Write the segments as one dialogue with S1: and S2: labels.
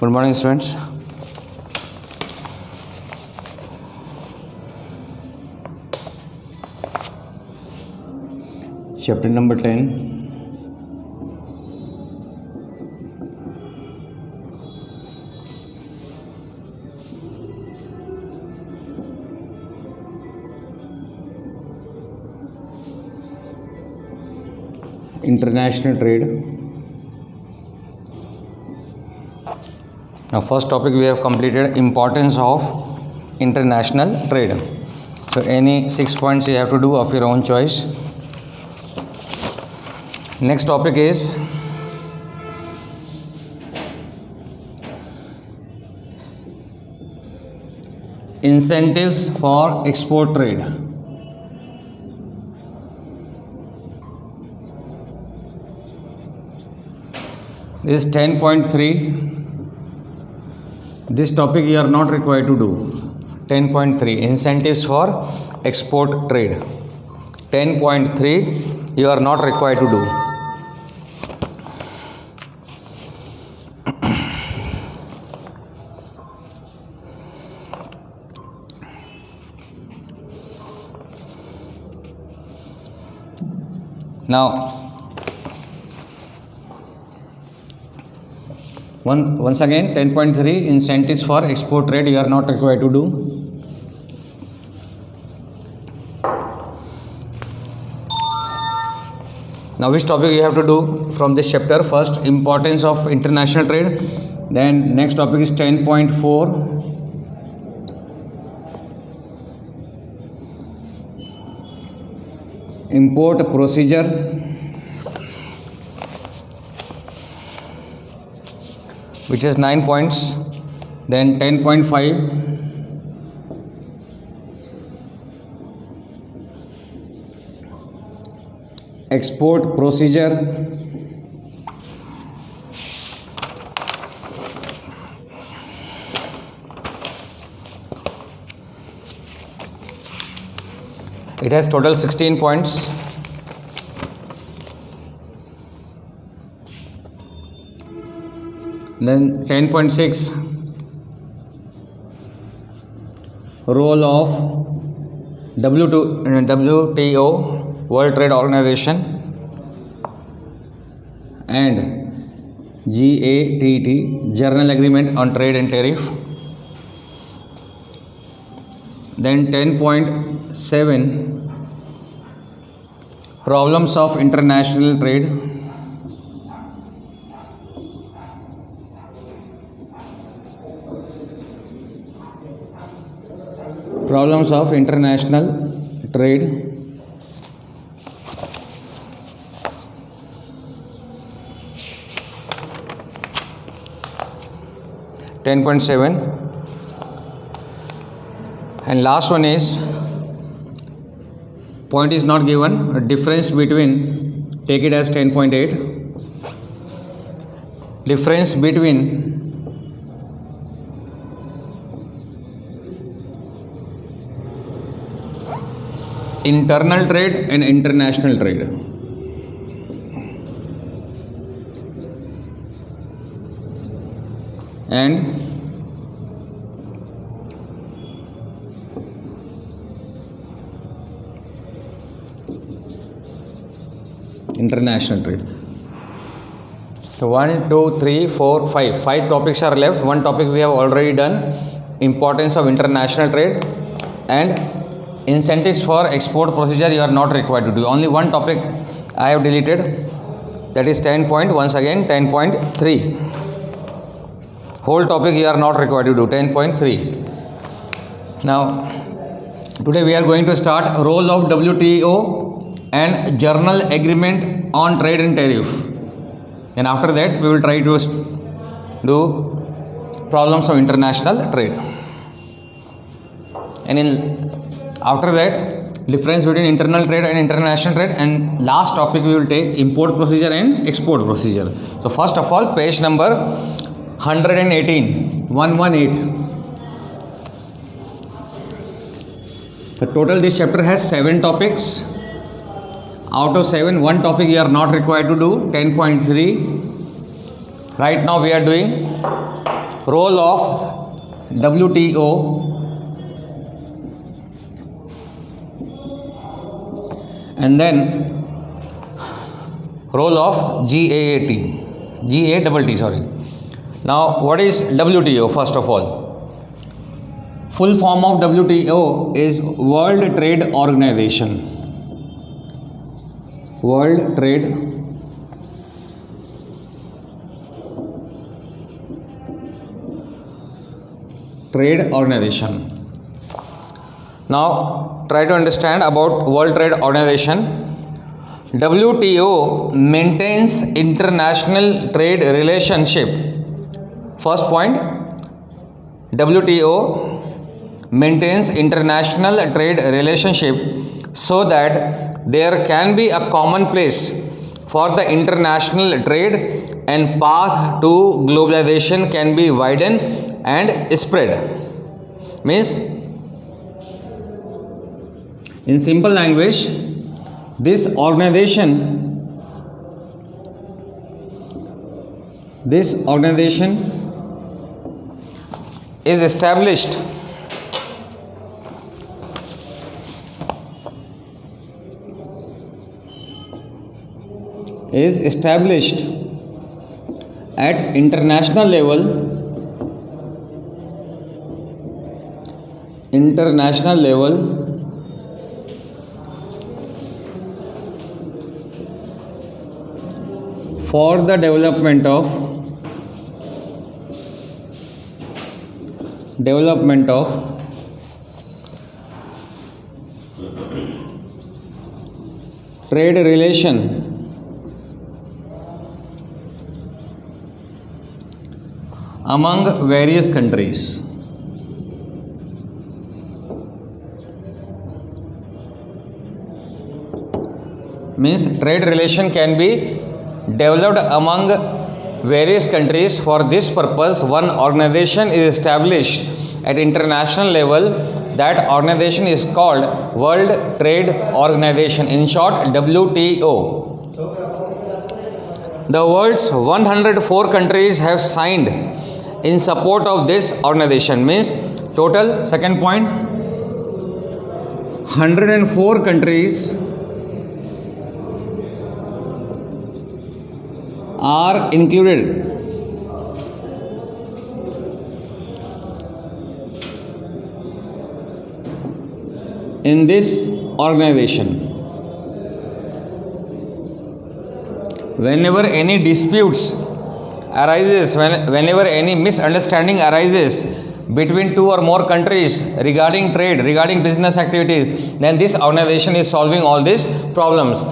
S1: Good morning, students. Chapter number 10. International trade. Now, first topic we have completed, importance of international trade. So, any 6 points you have to do of your own choice. Next topic is incentives for export trade. This is 10.3. This topic you are not required to do. 10.3 incentives for export trade. 10.3 you are not required to do. Now, once again, 10.3 incentives for export trade you are not required to do. Now, which topic you have to do from this chapter? First, importance of international trade. Then next topic is 10.4. Import procedure. Which is 9 points. Then 10.5 export procedure. It has total 16 points. Then 10.6 role of WTO, World Trade Organization, and GATT, General Agreement on Trade and Tariff. Then 10.7 problems of international trade. Problems of international trade. (10.7) and last one is point is not given. A difference between, take it as 10.8. Difference between internal trade and international trade. And international trade. So 1, 2, 3, 4, 5. 5 topics are left. One topic we have already done. Importance of international trade and incentives for export procedure you are not required to do. Only one topic I have deleted, that is 10 point, once again 10.3. Whole topic you are not required to do, 10.3. Now, today we are going to start role of WTO and General Agreement on Trade and Tariff. And after that we will try to do problems of international trade. And after that, difference between internal trade and international trade, and last topic we will take import procedure and export procedure. So first of all, page number 118. The total this chapter has 7 topics. Out of 7, one topic you are not required to do, 10.3. Right now we are doing role of WTO and then role of GATT, sorry. Now, what is WTO first of all? Full form of WTO is World Trade Organization. World Trade Organization. Now, try to understand about World Trade Organization. WTO maintains international trade relationship. First point, WTO maintains international trade relationship so that there can be a common place for the international trade and path to globalization can be widened and spread. Means, in simple language, this organization is established at international level for the development of trade relation among various countries. Means trade relation can be developed among various countries. For this purpose, one organization is established at international level. That organization is called World Trade Organization, in short WTO. The world's 104 countries have signed in support of this organization. Means total, second point, 104 countries are included in this organization. Whenever any disputes arises, whenever any misunderstanding arises between two or more countries regarding trade, regarding business activities, then this organization is solving all these problems.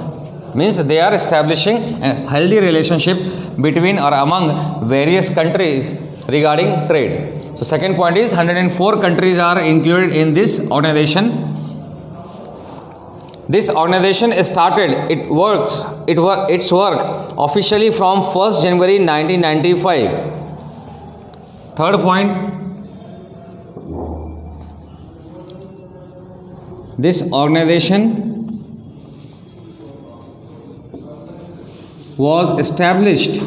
S1: Means they are establishing a healthy relationship between or among various countries regarding trade. So second point is 104 countries are included in this organization. This organization started its work officially from 1st January 1995. Third point, this organization was established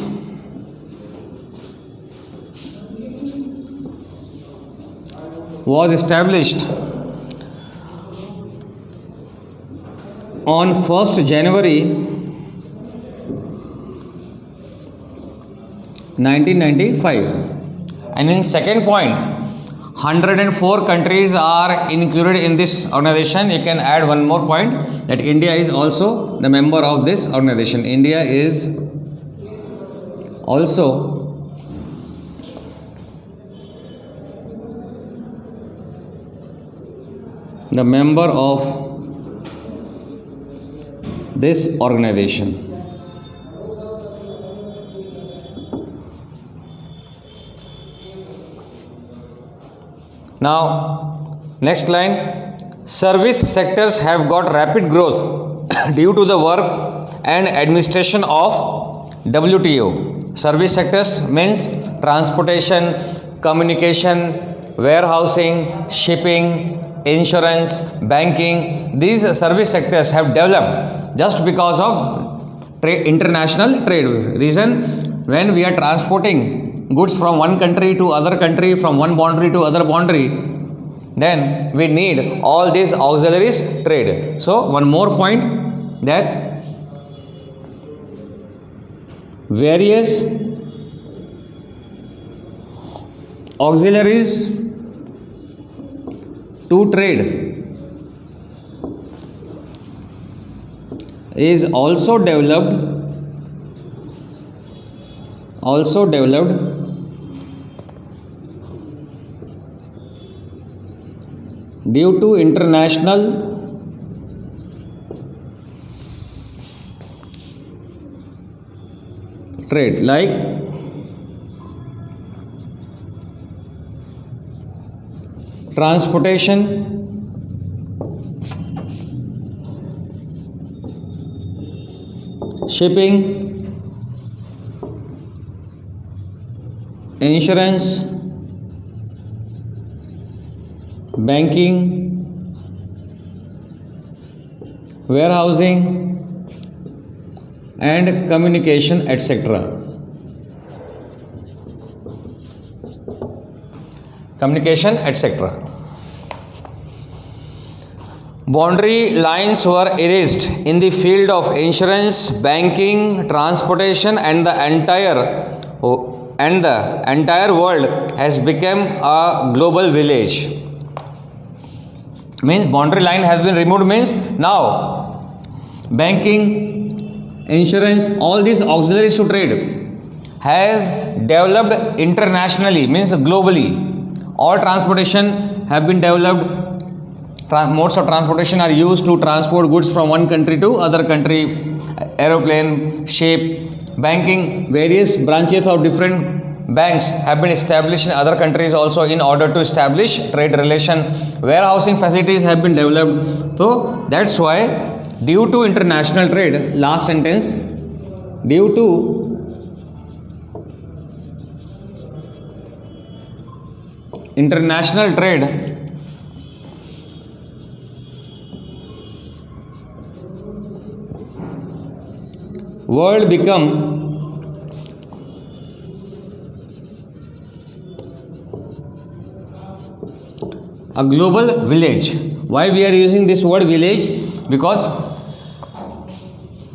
S1: on 1st January 1995. And in second point, 104 countries are included in this organization. You can add one more point, that India is also the member of this organization. India is also the member of this organization. Now, next line, service sectors have got rapid growth due to the work and administration of WTO. Service sectors means transportation, communication, warehousing, shipping, insurance, banking. These service sectors have developed just because of international trade. Reason, when we are transporting goods from one country to other country, from one boundary to other boundary, then we need all these auxiliaries trade. So one more point, that various auxiliaries to trade is also developed due to international trade, like transportation, shipping, insurance, banking, warehousing, and communication, etc. Communication, etc. Boundary lines were erased in the field of insurance, banking, transportation, and the entire world has become a global village. Means boundary line has been removed, means now banking, insurance, all these auxiliaries to trade has developed internationally, means globally. All transportation have been developed. Modes of transportation are used to transport goods from one country to other country. Aeroplane, ship, banking, various branches of different banks have been established in other countries also in order to establish trade relation. Warehousing facilities have been developed. So that's why, due to international trade, last sentence, due to international trade, world become a global village. Why we are using this word village? Because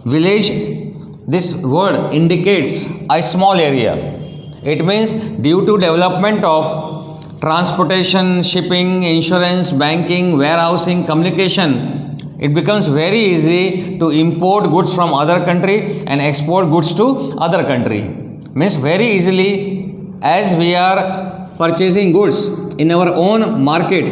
S1: village, this word indicates a small area. It means due to development of transportation, shipping, insurance, banking, warehousing, communication, it becomes very easy to import goods from other country and export goods to other country. Means very easily, as we are purchasing goods in our own market,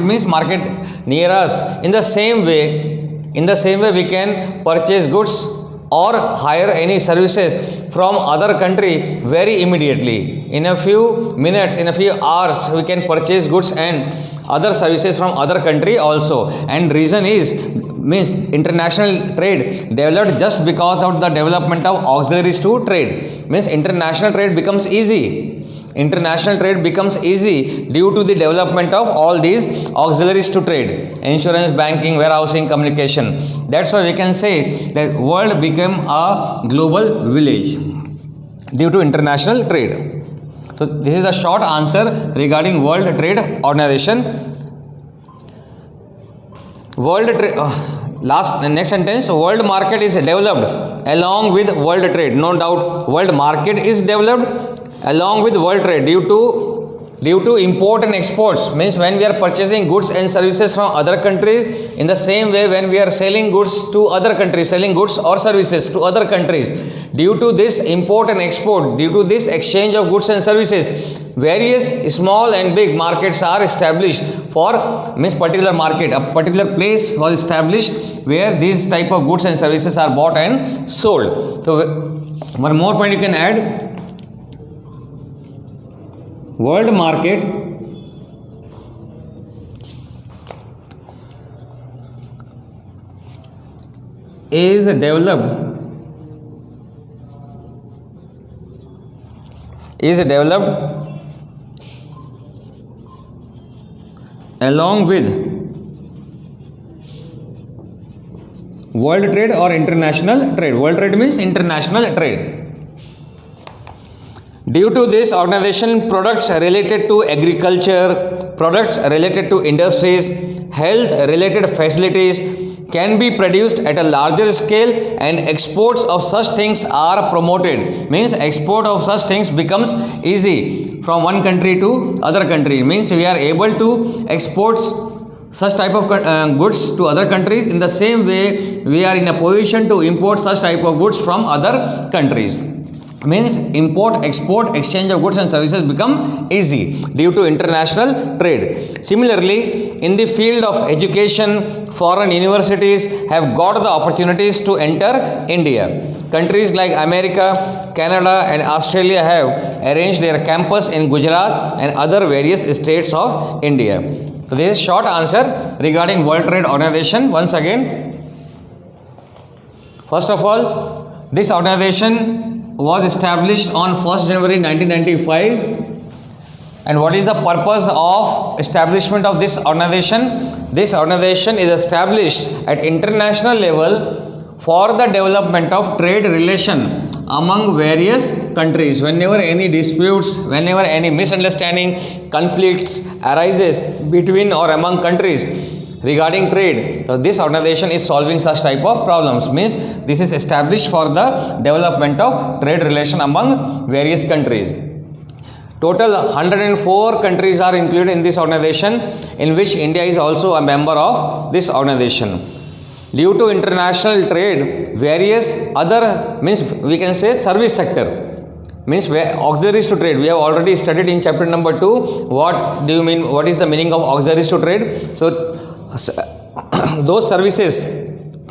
S1: means market near us, in the same way we can purchase goods or hire any services from other country very immediately. In a few minutes, in a few hours, we can purchase goods and other services from other country also. And reason is, means international trade developed just because of the development of auxiliaries to trade. Means international trade becomes easy. International trade becomes easy due to the development of all these auxiliaries to trade: insurance, banking, warehousing, communication. That's why we can say that world became a global village due to international trade. So this is the short answer regarding World Trade Organization. Next sentence, world market is developed along with world trade. No doubt, world market is developed along with world trade due to import and exports. Means when we are purchasing goods and services from other countries, in the same way when we are selling goods to other countries, selling goods or services to other countries, due to this import and export, due to this exchange of goods and services, various small and big markets are established for means particular market. A particular place was established where these type of goods and services are bought and sold. So one more point you can add: world market is developed along with world trade or international trade. World trade means international trade. Due to this organization, products related to agriculture, products related to industries, health related facilities can be produced at a larger scale, and exports of such things are promoted. Means export of such things becomes easy from one country to other country. Means we are able to export such type of goods to other countries. In the same way, we are in a position to import such type of goods from other countries. Means import, export, exchange of goods and services become easy due to international trade. Similarly, in the field of education, foreign universities have got the opportunities to enter India. Countries like America, Canada and Australia have arranged their campus in Gujarat and other various states of India. So this is short answer regarding World Trade Organization. Once again, first of all, this organization was established on 1st January 1995. And what is the purpose of establishment of this organization? This organization is established at international level for the development of trade relation among various countries. Whenever any disputes, whenever any misunderstanding, conflicts arises between or among countries regarding trade, so this organization is solving such type of problems. Means this is established for the development of trade relation among various countries. Total 104 countries are included in this organization, in which India is also a member of this organization. Due to international trade, various other, means we can say service sector, means auxiliaries to trade. We have already studied in chapter number 2. What do you mean? What is the meaning of auxiliaries to trade? So those services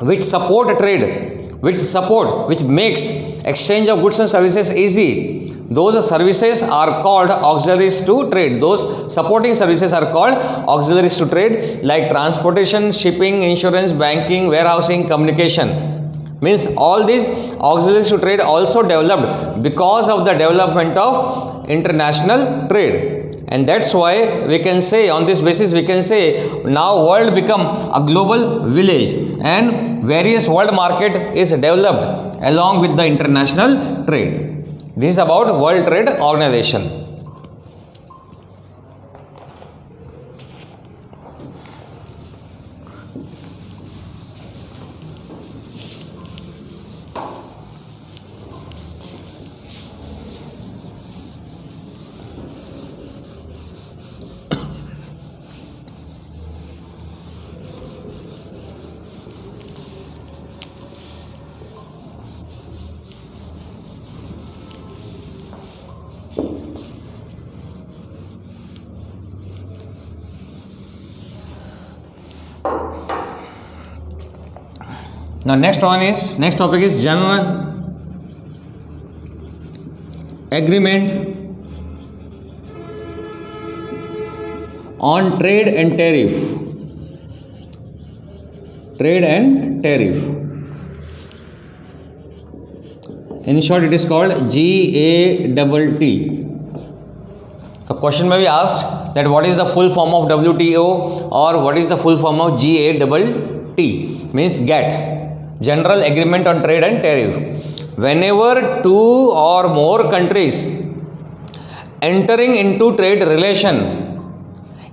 S1: which support trade, which makes exchange of goods and services easy, those services are called auxiliaries to trade. Those supporting services are called auxiliaries to trade, like transportation, shipping, insurance, banking, warehousing, communication. Means all these auxiliaries to trade also developed because of the development of international trade. And that's why we can say, on this basis we can say, now world become a global village and various world market is developed along with the international trade. This is about World Trade Organization. Now next topic is general agreement on trade and tariff. Trade and tariff. In short, it is called GATT. The question may be asked that what is the full form of WTO or what is the full form of GATT? Means GATT. General Agreement on Trade and Tariff. Whenever two or more countries entering into trade relation,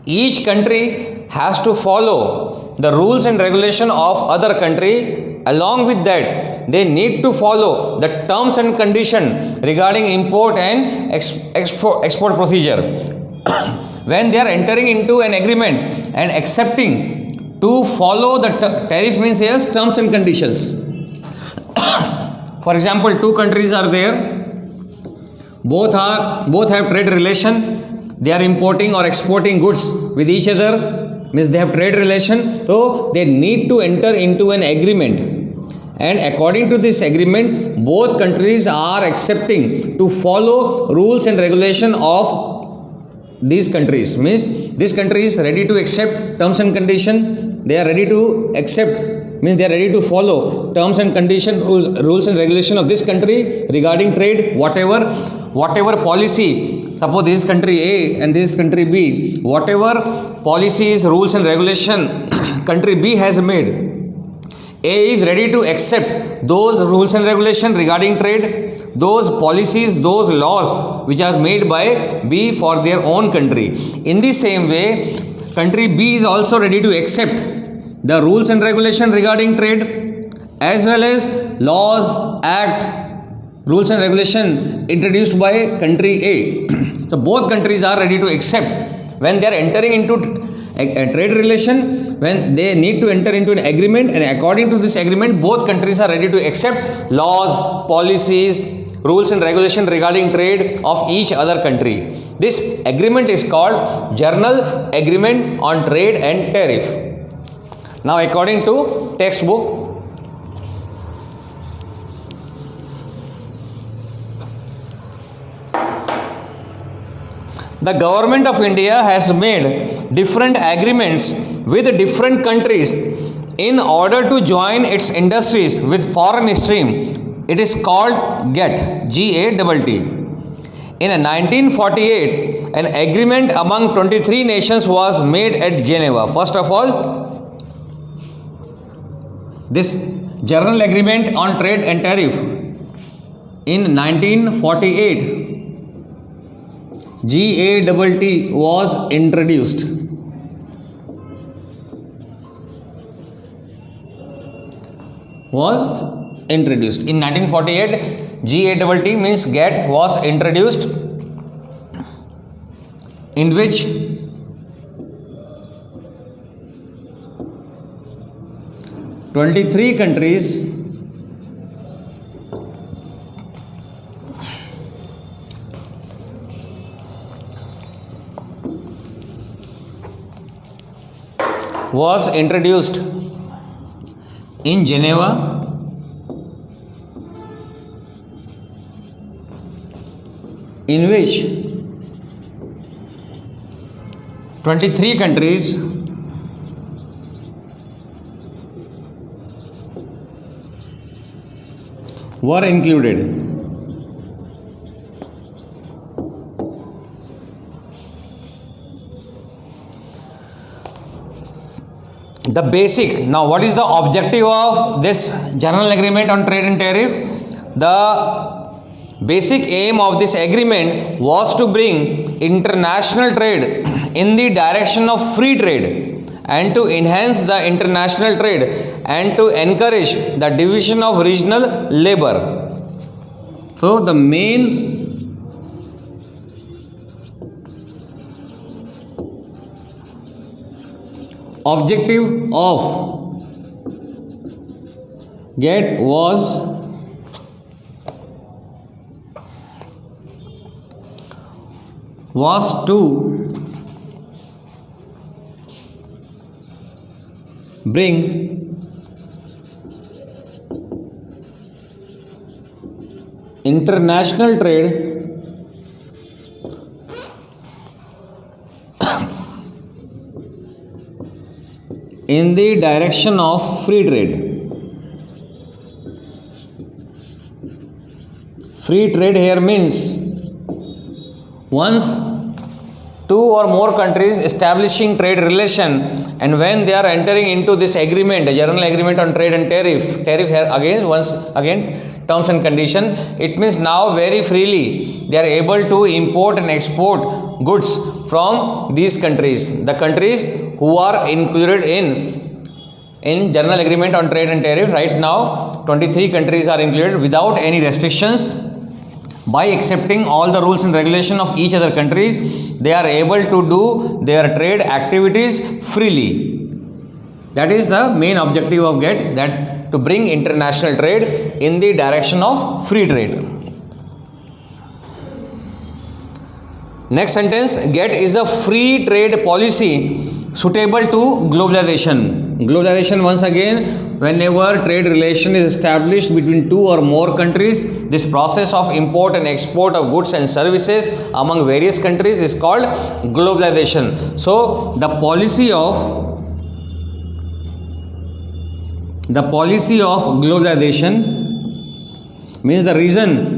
S1: each country has to follow the rules and regulation of other country. Along with that, they need to follow the terms and condition regarding import and export procedure. When they are entering into an agreement and accepting to follow the tariff, means yes, terms and conditions. For example, two countries are there, both have trade relation, they are importing or exporting goods with each other, means they have trade relation, so they need to enter into an agreement, and according to this agreement, both countries are accepting to follow rules and regulation of these countries. Means this country is ready to accept terms and condition, they are ready to accept, means they are ready to follow terms and condition, rules and regulation of this country regarding trade. Whatever policy, suppose this is country A and this is country B, whatever policies, rules and regulation country B has made, A is ready to accept those rules and regulations regarding trade, those policies, those laws which are made by B for their own country. In the same way, country B is also ready to accept the rules and regulations regarding trade as well as laws, act, rules and regulation introduced by country A. So both countries are ready to accept when they are entering into a trade relation, when they need to enter into an agreement, and according to this agreement both countries are ready to accept laws, policies, rules and regulation regarding trade of each other country. This agreement is called General Agreement on Trade and Tariff. Now according to textbook, the government of India has made different agreements with different countries in order to join its industries with foreign stream. It is called GATT, G-A-T-T. In 1948, an agreement among 23 nations was made at Geneva. First of all, this General Agreement on Trade and Tariff in 1948, GATT was introduced. In 1948, GATT means GATT was introduced, in which (23) countries was introduced in Geneva, in which 23 countries were included. The basic, now what is the objective of this General Agreement on Trade and Tariff? The basic aim of this agreement was to bring international trade in the direction of free trade and to enhance the international trade and to encourage the division of regional labor. So the main objective of GATT was to bring international trade in the direction of free trade. Free trade here means once two or more countries establishing trade relation, and when they are entering into this agreement, a General Agreement on Trade and Tariff here again terms and condition, it means now very freely they are able to import and export goods from these countries. The countries who are included in General Agreement on Trade and Tariff, right now 23 countries are included without any restrictions. By accepting all the rules and regulation of each other countries, they are able to do their trade activities freely. That is the main objective of GATT, that to bring international trade in the direction of free trade. Next sentence, GATT is a free trade policy suitable to globalization. Globalization, once again, whenever trade relation is established between two or more countries, this process of import and export of goods and services among various countries is called globalization. So the policy of globalization means the reason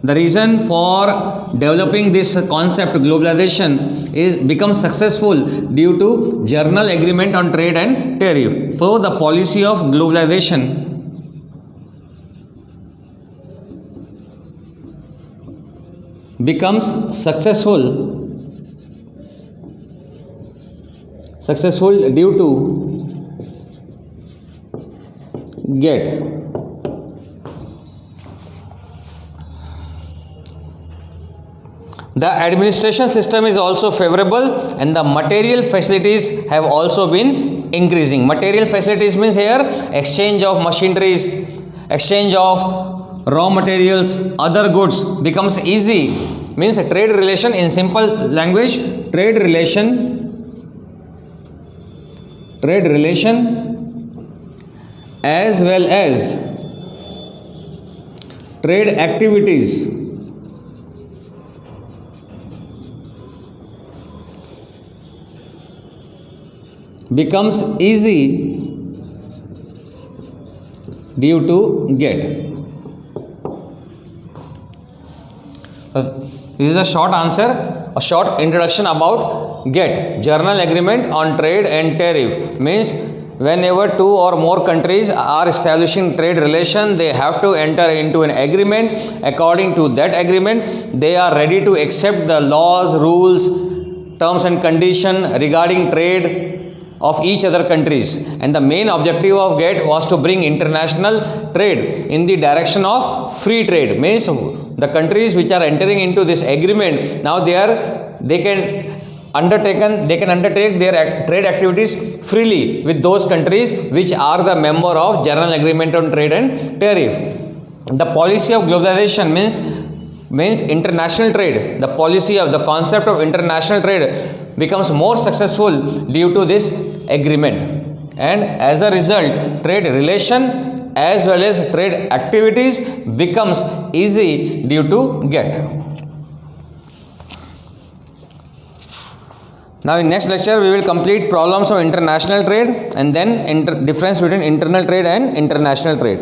S1: The reason for developing this concept globalization is become successful due to General Agreement on Trade and Tariff. So the policy of globalization becomes successful due to GATT. The administration system is also favorable and the material facilities have also been increasing. Material facilities means here exchange of machineries, exchange of raw materials, other goods becomes easy. Means a trade relation, in simple language, trade relation as well as trade activities becomes easy due to GATT. This is a short answer, a short introduction about GATT, General Agreement on Trade and Tariff. Means whenever two or more countries are establishing trade relation, they have to enter into an agreement. According to that agreement, they are ready to accept the laws, rules, terms and condition regarding trade of each other countries, and the main objective of GATT was to bring international trade in the direction of free trade. Means the countries which are entering into this agreement, now they can undertake their trade activities freely with those countries which are the member of General Agreement on Trade and Tariff. The policy of globalization means international trade. The policy of the concept of international trade becomes more successful due to this agreement, and as a result trade relation as well as trade activities becomes easy due to GATT. Now in next lecture we will complete problems of international trade and then difference between internal trade and international trade.